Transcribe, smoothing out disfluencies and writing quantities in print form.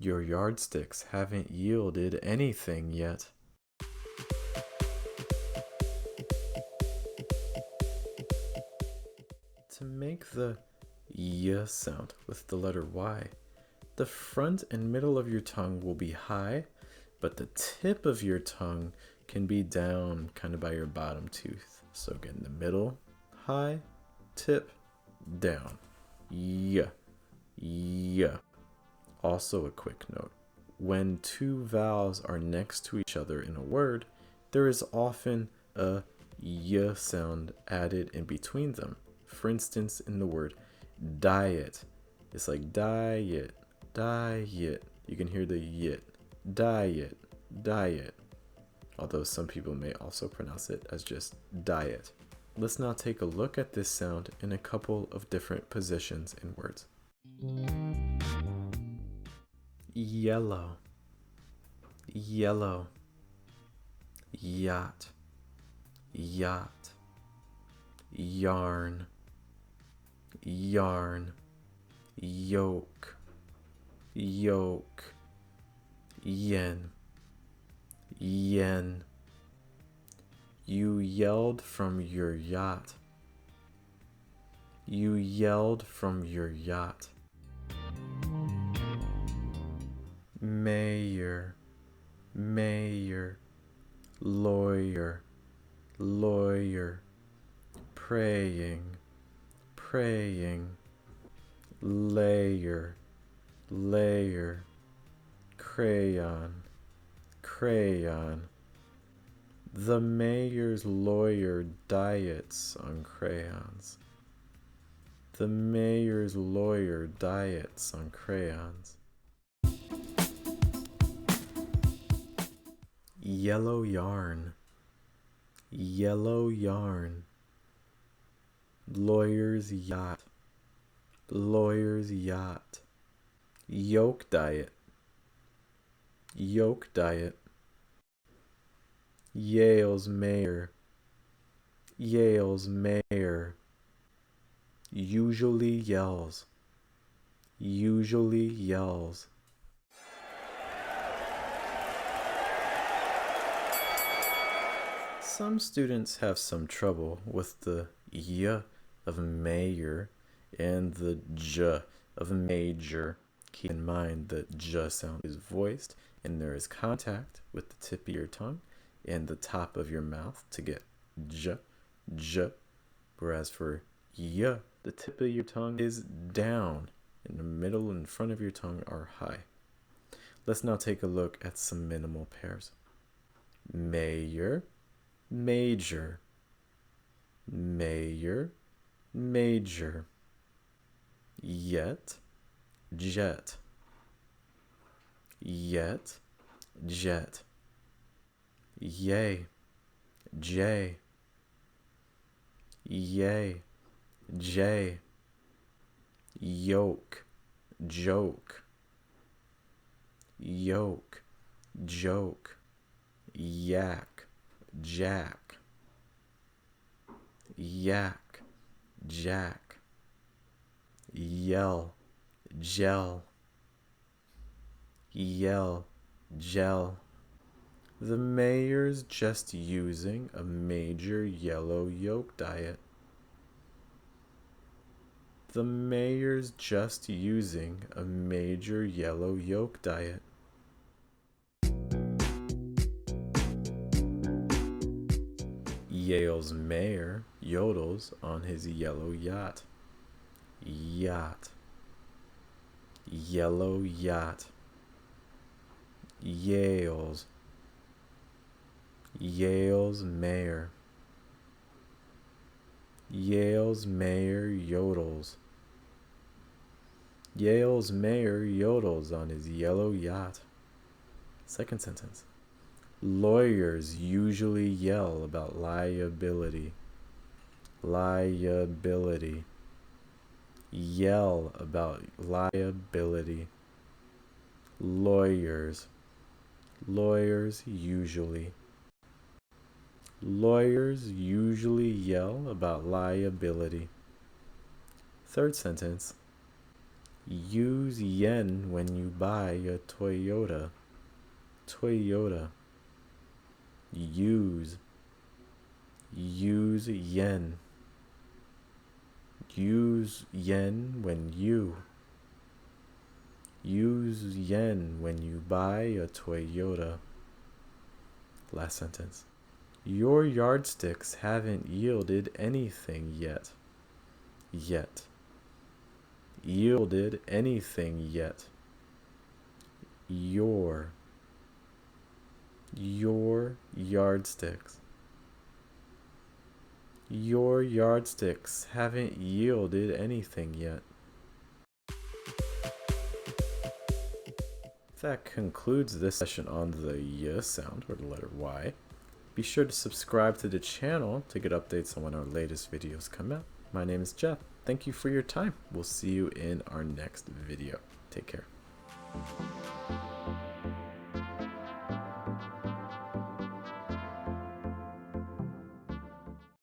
Your yardsticks haven't yielded anything yet. To make the y sound with the letter Y, the front and middle of your tongue will be high, but the tip of your tongue can be down kind of by your bottom tooth. So again, the middle, high, tip, down. Y, y. Also a quick note. When two vowels are next to each other in a word, there is often a y sound added in between them. For instance, in the word diet, it's like diet, diet. You can hear the yit, diet, diet. Although some people may also pronounce it as just diet. Let's now take a look at this sound in a couple of different positions in words. Yellow, yellow, yacht, yacht, yarn, yarn, yoke, yoke, yen, yen. You yelled from your yacht. You yelled from your yacht. Mayor, mayor, lawyer, lawyer, praying, praying, layer, layer, crayon, crayon. The mayor's lawyer diets on crayons. The mayor's lawyer diets on crayons. Yellow yarn, yellow yarn. Lawyer's yacht, lawyer's yacht. Yolk diet, yolk diet. Yale's mayor, Yale's mayor. Usually yells, usually yells. Some students have some trouble with the y of mayor and the j of major. Keep in mind that j sound is voiced and there is contact with the tip of your tongue and the top of your mouth to get j, j. Whereas for y, the tip of your tongue is down and the middle and front of your tongue are high. Let's now take a look at some minimal pairs. Mayor, major, mayor, major. Yet, jet, yet, jet. Yay, J, yay, J. Yoke, joke, yoke, joke. Yak, jack, yak, jack. Yell, gel, yell, gel. The mayor's just using a major yellow yolk diet. The mayor's just using a major yellow yolk diet. Yale's mayor yodels on his yellow yacht. Yacht. Yellow yacht. Yale's. Yale's mayor. Yale's mayor yodels. Yale's mayor yodels on his yellow yacht. Second sentence. Lawyers usually yell about liability. Liability. Yell about liability. Lawyers. Lawyers usually. Lawyers usually yell about liability. Third sentence. Use yen when you buy a Toyota. Toyota. Use yen. Use yen when you. Use yen when you buy a Toyota. Last sentence. Your yardsticks haven't yielded anything yet. Yet. Yielded anything yet. Your yardsticks. Your yardsticks haven't yielded anything yet. That concludes this session on the Y sound, or the letter Y. Be sure to subscribe to the channel to get updates on when our latest videos come out. My name is Jeff. Thank you for your time. We'll see you in our next video. Take care.